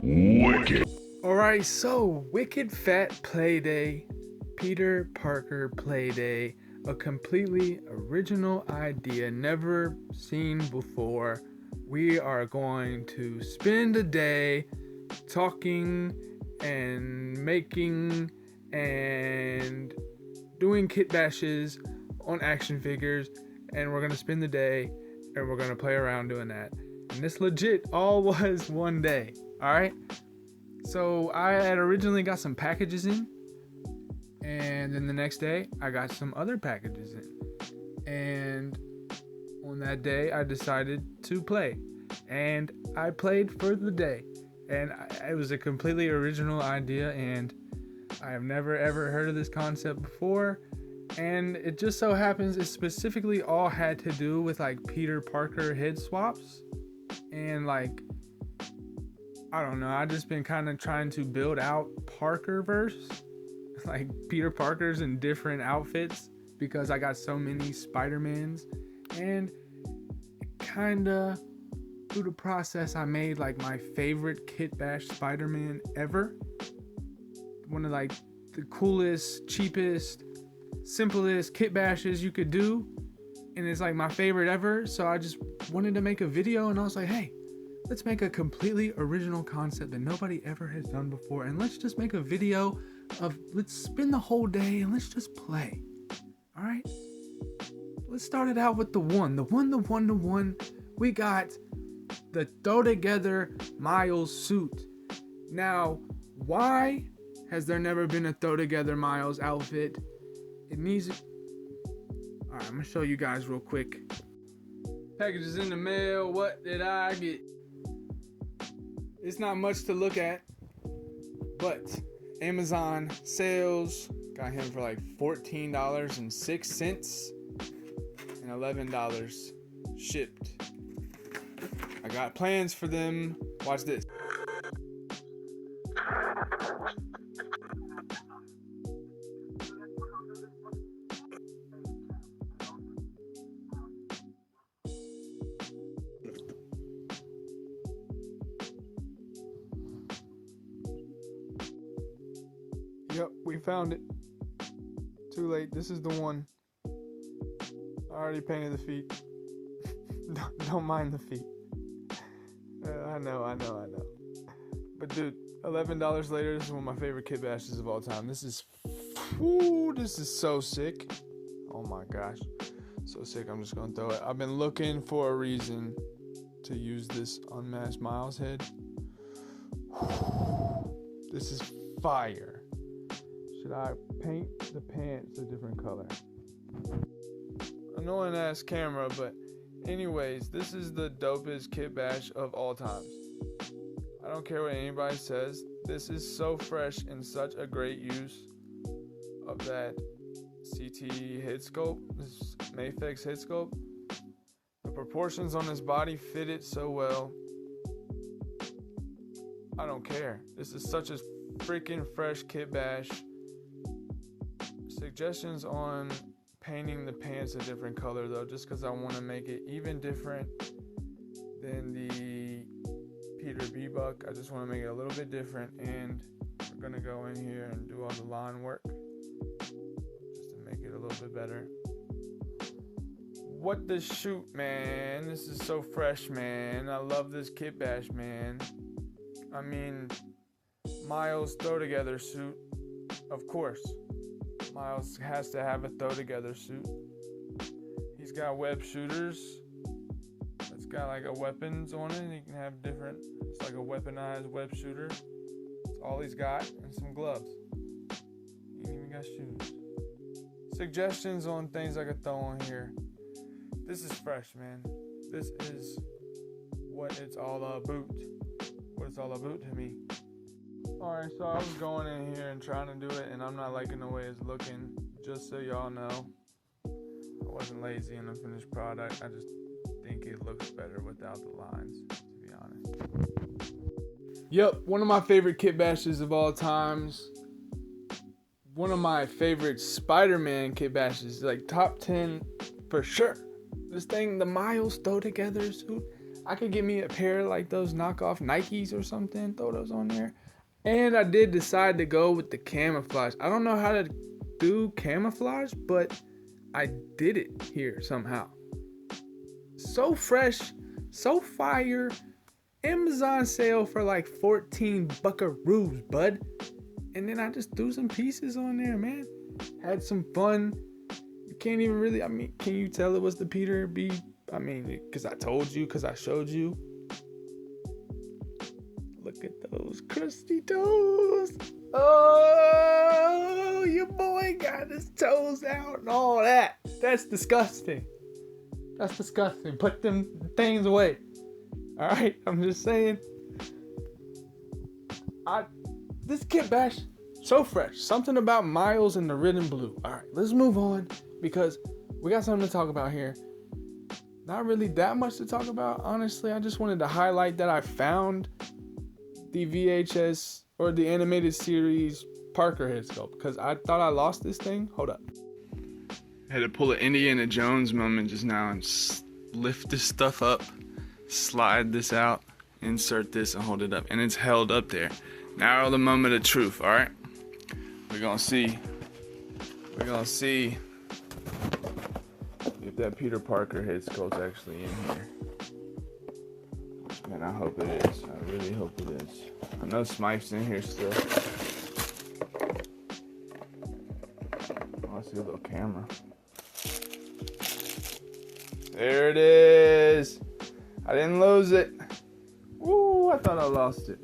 Wicked. Alright, so Wicked Fat Playday, Peter Parker Playday, a completely original idea, never seen before. We are going to spend a day talking and making and doing kit bashes on action figures, and we're going to spend the day and we're going to play around doing that. And this legit all was one day, alright? So I had originally got some packages in, and then the next day I got some other packages in. And on that day I decided to play, and I played for the day. And it was a completely original idea, and I have never ever heard of this concept before. And it just so happens it specifically all had to do with like Peter Parker head swaps, and like, I don't know, I just been kind of trying to build out Parkerverse, like Peter Parker's in different outfits, because I got so many Spider-Mans. And kind of through the process I made like my favorite Kit Bash Spider-Man ever. One of like the coolest, cheapest, simplest Kit Bashes you could do, and it's like my favorite ever. So I just wanted to make a video, and I was like, hey, let's make a completely original concept that nobody ever has done before, and let's just make a video of, let's spend the whole day and let's just play. All right, let's start it out with the one. We got the throw together Miles suit. Now, why has there never been a throw together Miles outfit? It needs. All right, I'm gonna show you guys real quick. Packages in the mail. What did I get? It's not much to look at, but Amazon sales got him for like $14.06 and $11 shipped. I got plans for them. Watch this. Yep, we found it. Too late. This is the one. I already painted the feet. Don't mind the feet. I know. But dude, $11 later, this is one of my favorite Kit Bashes of all time. This is so sick. Oh my gosh. So sick, I'm just gonna throw it. I've been looking for a reason to use this unmatched Miles head. This is fire. Should I paint the pants a different color? Annoying ass camera, but anyways, this is the dopest Kit Bash of all times. I don't care what anybody says. This is so fresh and such a great use of that CT head sculpt, this Mayfix head sculpt. The proportions on his body fit it so well. I don't care. This is such a freaking fresh Kit Bash. Suggestions on painting the pants a different color though, just because I want to make it even different than the Peter B. Buck. I just want to make it a little bit different, and we're going to go in here and do all the line work just to make it a little bit better. What the shoot, man. This is so fresh, man. I love this Kit Bash, man. I mean, Miles throw together suit, of course. Miles has to have a throw together suit. He's got web shooters. It's got like a weapons on it. He can have different. It's like a weaponized web shooter. That's all he's got, and some gloves. He ain't even got shoes. Suggestions on things I could throw on here. This is fresh, man. This is what it's all about. What it's all about to me. Alright, so I was going in here and trying to do it, and I'm not liking the way it's looking. Just so y'all know, I wasn't lazy in the finished product. I just think it looks better without the lines, to be honest. Yep, one of my favorite Kit Bashes of all times. One of my favorite Spider-Man Kit Bashes, like top 10 for sure. This thing, the Miles throw together suit, I could get me a pair of like those knockoff Nikes or something, throw those on there. And I did decide to go with the camouflage. I don't know how to do camouflage, but I did it here somehow. So fresh, so fire. Amazon sale for like 14 buckaroos, bud. And then I just threw some pieces on there, man. Had some fun. You can't even really, can you tell it was the Peter B? Because I told you, because I showed you. Look at those crusty toes. Oh, your boy got his toes out and all that. That's disgusting. That's disgusting. Put them things away. All right, I'm just saying. This Kit Bash, so fresh. Something about Miles and the red and blue. All right, let's move on because we got something to talk about here. Not really that much to talk about, honestly. I just wanted to highlight that I found the VHS or the animated series Parker head sculpt because I thought I lost this thing. Hold up. I had to pull an Indiana Jones moment just now and lift this stuff up, slide this out, insert this, and hold it up. And it's held up there. Now the moment of truth, all right? We're gonna see if that Peter Parker head sculpt's actually in here. Man, I hope it is. I really hope it is. I know Smythe's in here still. Oh, I see a little camera. There it is. I didn't lose it. Woo, I thought I lost it.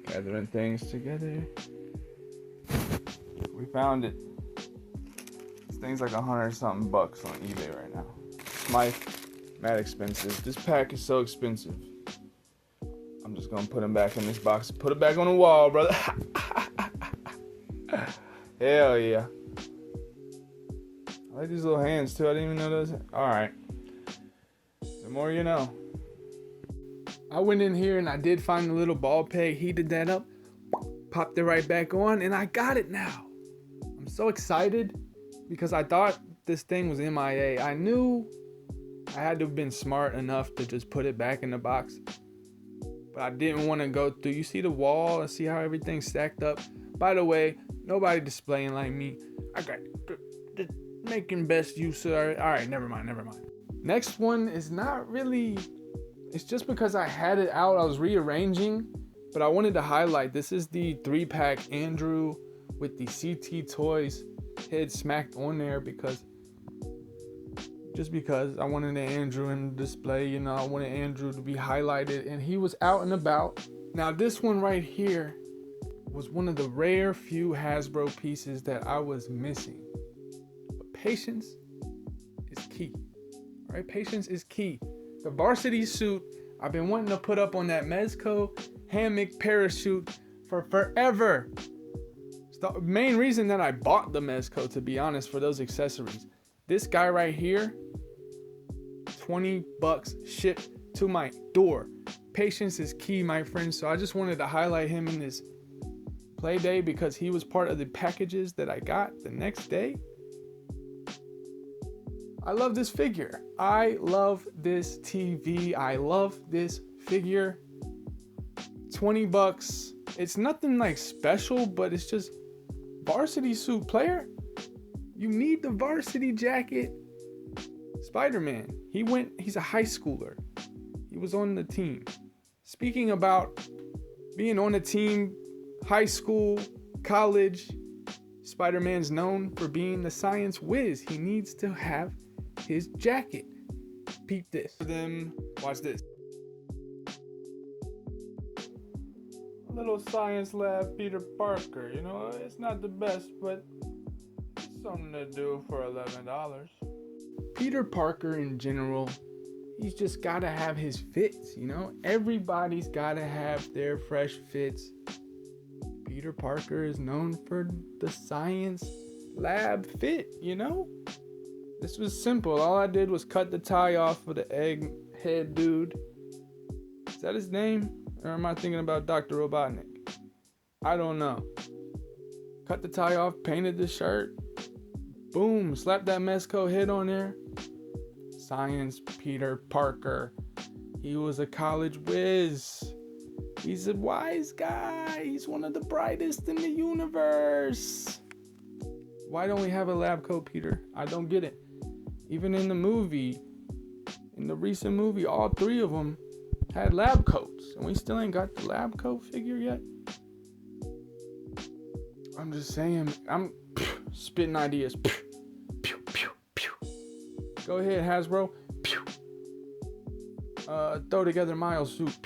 Gathering things together. We found it. This thing's like $100-something bucks on eBay right now. Smythe, mad expensive. This pack is so expensive. I'm just gonna put him back in this box. Put it back on the wall, brother. Hell yeah. I like these little hands too. I didn't even know those. Alright. The more you know. I went in here and I did find the little ball peg, heated that up, popped it right back on, and I got it now. I'm so excited because I thought this thing was MIA. I knew I had to have been smart enough to just put it back in the box, but I didn't want to go through. You see the wall and see how everything's stacked up. By the way, nobody displaying like me. I got making best use of it. All right, never mind. Next one is not really. It's just because I had it out, I was rearranging, but I wanted to highlight, this is the 3-pack Andrew with the CT Toys head smacked on there because I wanted the Andrew in the display, I wanted Andrew to be highlighted and he was out and about. Now this one right here was one of the rare few Hasbro pieces that I was missing. But patience is key, all right? Patience is key. The varsity suit, I've been wanting to put up on that Mezco hammock parachute for forever. It's the main reason that I bought the Mezco, to be honest, for those accessories. This guy right here, $20 shipped to my door. Patience is key, my friends. So I just wanted to highlight him in this play day because he was part of the packages that I got the next day. I love this figure. I love this TV. I love this figure. $20. It's nothing like special, but it's just varsity suit player. You need the varsity jacket. Spider-Man. He's a high schooler. He was on the team. Speaking about being on a team, high school, college, Spider-Man's known for being the science whiz. He needs to have his jacket. Peep this. For them, watch this. A little science lab Peter Parker. It's not the best, but it's something to do for $11. Peter Parker in general, he's just gotta have his fits, Everybody's gotta have their fresh fits. Peter Parker is known for the science lab fit, This was simple. All I did was cut the tie off of the egghead dude. Is that his name? Or am I thinking about Dr. Robotnik? I don't know. Cut the tie off, painted the shirt. Boom, slapped that Mezco head on there. science Peter Parker. He was a college whiz. He's a wise guy. He's one of the brightest in the universe. Why don't we have a lab coat, Peter? I don't get it. Even in the recent movie, all three of them had lab coats. And we still ain't got the lab coat figure yet. I'm just saying. I'm spitting ideas. Go ahead, Hasbro. Throw together Miles suit.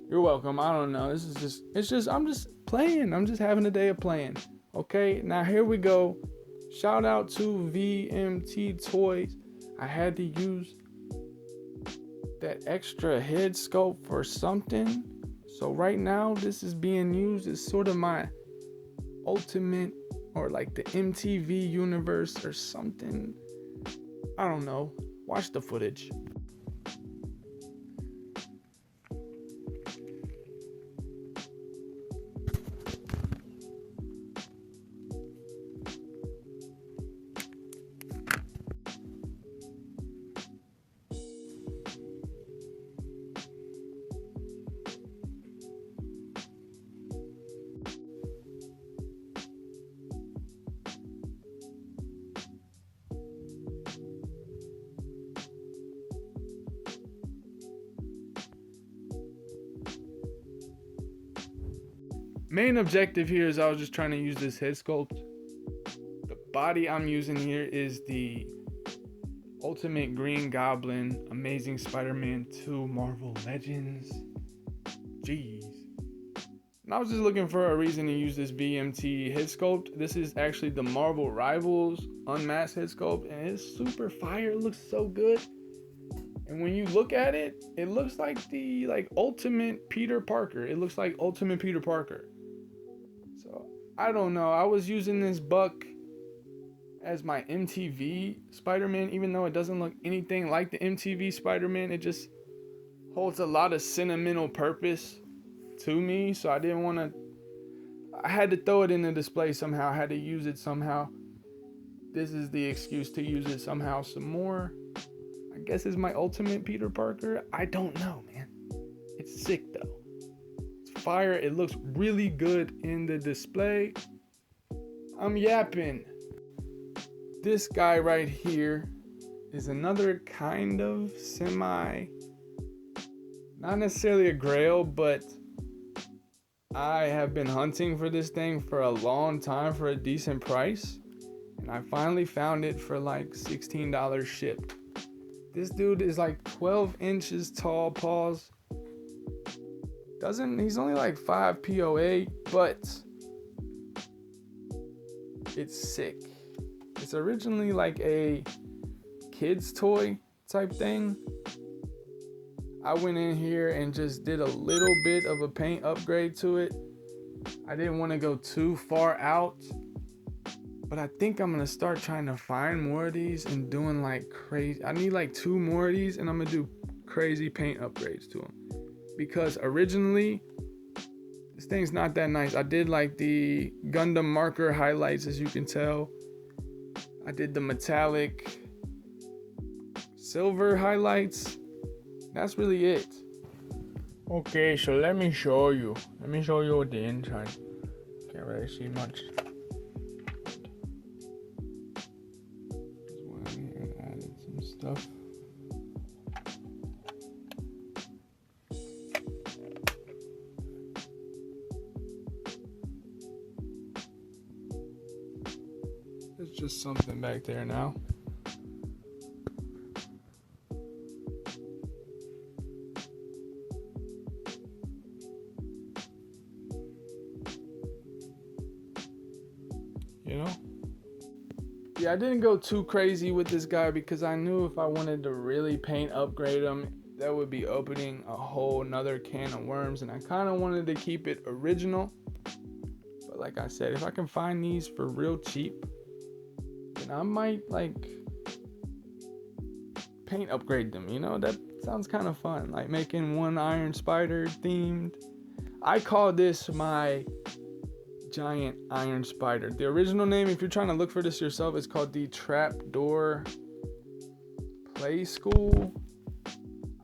You're welcome. I don't know. I'm just playing. I'm just having a day of playing. Okay, now here we go. Shout out to VMT Toys. I had to use that extra head sculpt for something. So right now, this is being used as sort of my ultimate, or like the MTV universe or something. I don't know. Watch the footage. Main objective here is I was just trying to use this head sculpt. The body I'm using here is the Ultimate Green Goblin Amazing Spider-Man 2 Marvel Legends. Jeez. And I was just looking for a reason to use this VMT head sculpt. This is actually the Marvel Rivals Unmasked head sculpt, and it's super fire. It looks so good. And when you look at it, it looks like the Ultimate Peter Parker. It looks like Ultimate Peter Parker. So I don't know. I was using this buck as my MTV Spider-Man, even though it doesn't look anything like the MTV Spider-Man. It just holds a lot of sentimental purpose to me. So I didn't want to. I had to throw it in the display somehow. I had to use it somehow. This is the excuse to use it somehow some more. I guess it's my ultimate Peter Parker. I don't know, man. It's sick though. It's fire. It looks really good in the display. I'm yapping. This guy right here is another kind of not necessarily a grail, but I have been hunting for this thing for a long time for a decent price. And I finally found it for like $16 shipped. This dude is like 12 inches tall, pause. He's only like 5 POA, but it's sick. It's originally like a kid's toy type thing. I went in here and just did a little bit of a paint upgrade to it. I didn't want to go too far out, but I think I'm going to start trying to find more of these and doing like crazy. I need like 2 more of these and I'm going to do crazy paint upgrades to them. Because originally, this thing's not that nice. I did like the Gundam marker highlights, as you can tell. I did the metallic silver highlights. That's really it. Okay, so let me show you. Let me show you the inside. Can't really see much. Just went in here and added some stuff. There's just something back there now. You know? Yeah, I didn't go too crazy with this guy because I knew if I wanted to really paint upgrade him, that would be opening a whole nother can of worms, and I kind of wanted to keep it original. But like I said, if I can find these for real cheap, then I might like paint upgrade them, you know? That sounds kind of fun, like making one Iron Spider themed. I call this my giant Iron Spider. The original name, if you're trying to look for this yourself, is called the Trapdoor play school.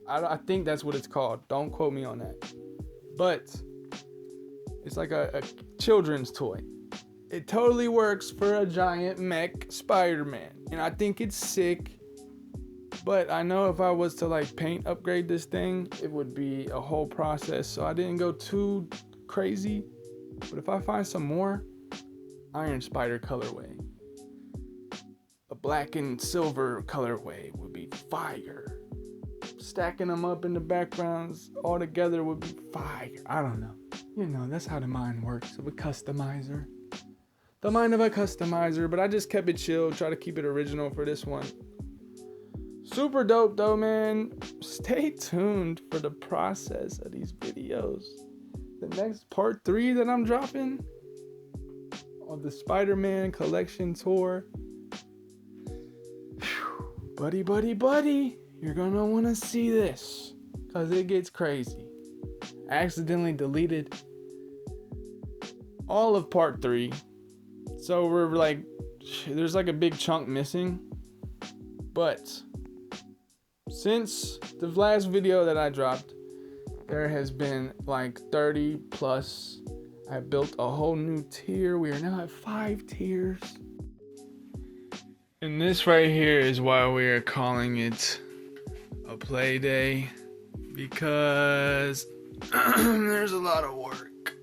I think that's what it's called. Don't quote me on that. But it's like a children's toy. It totally works for a giant mech Spider-Man. And I think it's sick. But I know if I was to like paint upgrade this thing, it would be a whole process. So I didn't go too crazy. But if I find some more, Iron Spider colorway, a black and silver colorway would be fire. Stacking them up in the backgrounds all together would be fire. I don't know. You know, that's how the mind works of a customizer. The mind of a customizer, but I just kept it chill, try to keep it original for this one. Super dope though, man. Stay tuned for the process of these videos. The next part 3 that I'm dropping of the Spider-Man collection tour. Whew. Buddy, you're gonna wanna see this, cause it gets crazy. I accidentally deleted all of part 3. So we're like, there's like a big chunk missing. But since the last video that I dropped, there has been like 30 plus. I built a whole new tier. We are now at 5 tiers. And this right here is why we are calling it a play day, because there's a lot of work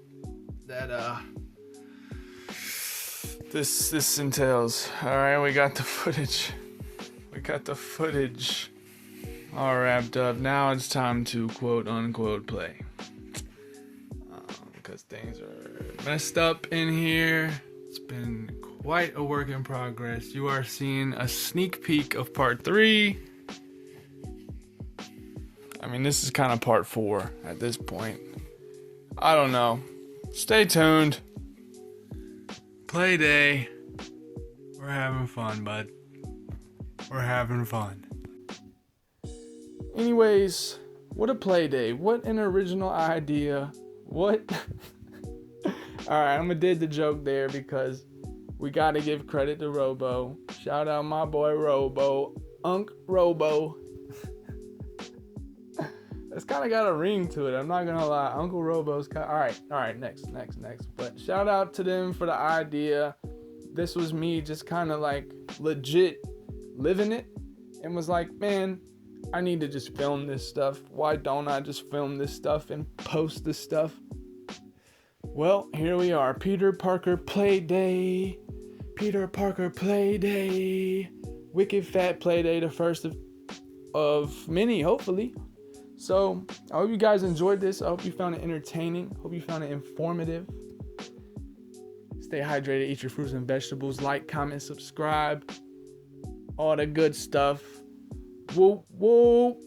that this entails. All right, we got the footage all wrapped up. Now it's time to quote unquote play, because things are messed up in here. It's been quite a work in progress. You are seeing a sneak peek of part 3. I mean, this is kind of part 4 at this point. I don't know. Stay tuned. Play day. We're having fun, bud. We're having fun. Anyways, what a play day. What an original idea. What? Alright, I'm gonna did the joke there because we gotta give credit to Robo. Shout out my boy Robo. Unc Robo. It's kind of got a ring to it. I'm not gonna lie. Uncle Robo's kind of... All right, next. But shout out to them for the idea. This was me just kind of like legit living it and was like, man, I need to just film this stuff. Why don't I just film this stuff and post this stuff? Well, here we are. Peter Parker Play Day. Peter Parker Play Day. Wicked Fat Play Day, the first of many, hopefully. So, I hope you guys enjoyed this. I hope you found it entertaining. Hope you found it informative. Stay hydrated, eat your fruits and vegetables, like, comment, subscribe. All the good stuff. Whoop, whoop.